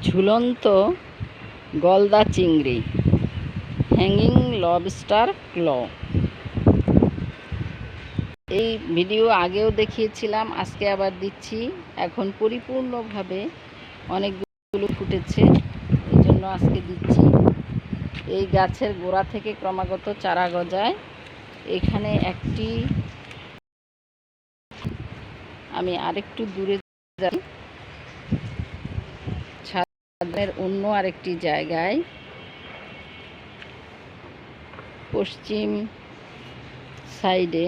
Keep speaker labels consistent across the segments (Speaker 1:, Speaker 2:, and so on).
Speaker 1: ঝুলন্ত গলদা চিংড়ি, হ্যাঙ্গিং লবস্টার ক্ল। এই ভিডিও আগেও দেখিয়েছিলাম, আজকে আবার দিচ্ছি। এখন পরিপূর্ণভাবে অনেকগুলো ফুটেছে, এই জন্য আজকে দিচ্ছি। এই গাছের গোড়া থেকে ক্রমাগত চারা গজায়। এখানে একটি, আমি আরেকটু দূরে যাই, ছাদের অন্য আরেকটি জায়গায়, পশ্চিম সাইডে,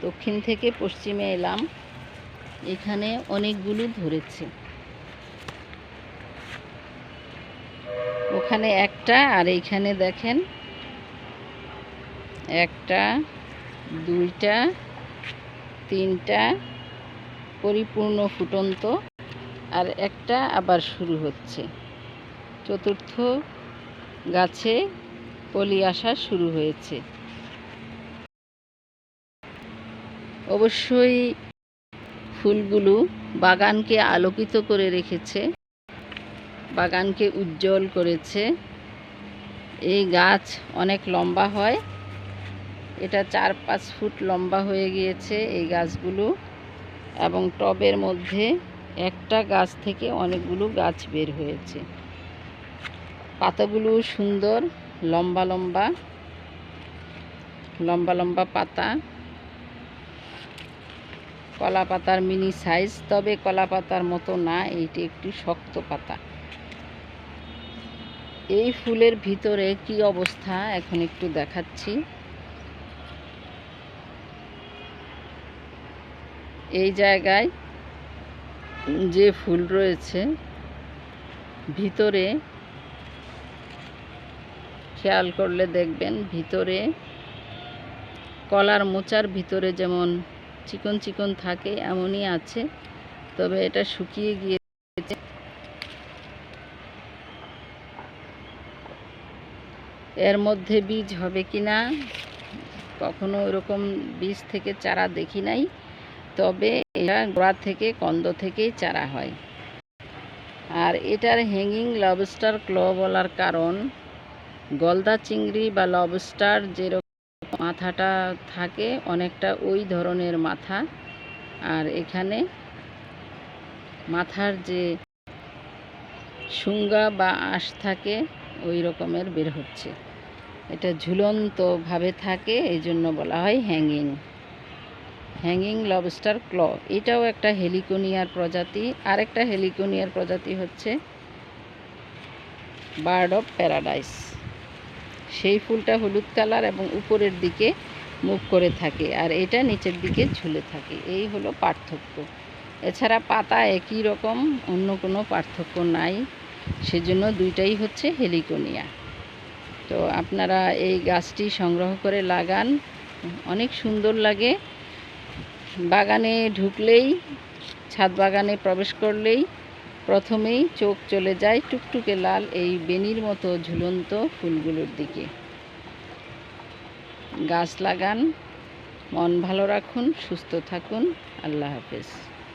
Speaker 1: দক্ষিণ থেকে পশ্চিমে এলাম, এখানে অনেকগুলো ধরেছে। ওখানে একটা, আর এইখানে দেখেন একটা, দুইটা, তিনটা পরিপূর্ণ ফুটন্ত, আর একটা আবার শুরু হচ্ছে। চতুর্থ গাছে কলি আসা শুরু হয়েছে। অবশ্যই ফুলগুলো বাগানকে আলোকিত করে রেখেছে, বাগানকে উজ্জ্বল করেছে। এই গাছ অনেক লম্বা হয়, এটা 4-5 ফুট লম্বা হয়ে গিয়েছে এই গাছগুলো, এবং টবের মধ্যে একটা গাছ থেকে অনেকগুলো গাছ বের হয়েছে। পাতাগুলো সুন্দর, লম্বা লম্বা লম্বা লম্বা পাতা, কলা পাতার মিনি সাইজ, তবে কলা পাতার মতো না, এইটি একটু শক্ত পাতা। এই ফুলের ভিতরে কি অবস্থা এখন একটু দেখাচ্ছি। এই জায়গায় যে ফুল রয়েছে, ভিতরে খেয়াল করলে দেখবেন, ভিতরে কলার মোচার ভিতরে যেমন চিকন চিকন থাকে এমনই আছে, তবে এটা শুকিয়ে গিয়েছে। এর মধ্যে বীজ হবে কিনা, কখনো এরকম বীজ থেকে চারা দেখি নাই, তবে এটা গোড়া থেকে, কন্দ থেকেই চারা হয়। আর এটার হ্যাঙ্গিং লবস্টার ক্ল বলার কারণ, গলদা চিংড়ি বা লবস্টার যেরকম মাথাটা থাকে অনেকটা ওই ধরনের মাথা, আর এখানে মাথার যে শুঙ্গা বা আঁশ থাকে ওই রকমের বের হচ্ছে। এটা ঝুলন্তভাবে থাকে, এই জন্য বলা হয় হ্যাঙ্গিং লবস্টার ক্ল। এটাও একটা হেলিকোনিয়ার প্রজাতি। আরেকটা হেলিকোনিয়ার প্রজাতি হচ্ছে বার্ড অফ প্যারাডাইস। সেই ফুলটা হলুদ কালার এবং উপরের দিকে মুখ করে থাকে, আর এটা নিচের দিকে ঝুলে থাকে। এই হলো পার্থক্য। এছাড়া পাতা একই রকম, অন্য কোনো পার্থক্য নাই, সেজন্য দুইটাই হচ্ছে হেলিকোনিয়া। তো আপনারা এই গাছটি সংগ্রহ করে লাগান, অনেক সুন্দর লাগে। বাগানে ঢুকলেই, ছাদ বাগানে প্রবেশ করলেই প্রথমেই চোখ চলে যায় টুকটুকে লাল এই বেনির মতো ঝুলন্ত ফুলগুলোর দিকে। গাছ লাগান, মন ভালো রাখুন, সুস্থ থাকুন। আল্লাহ হাফেজ।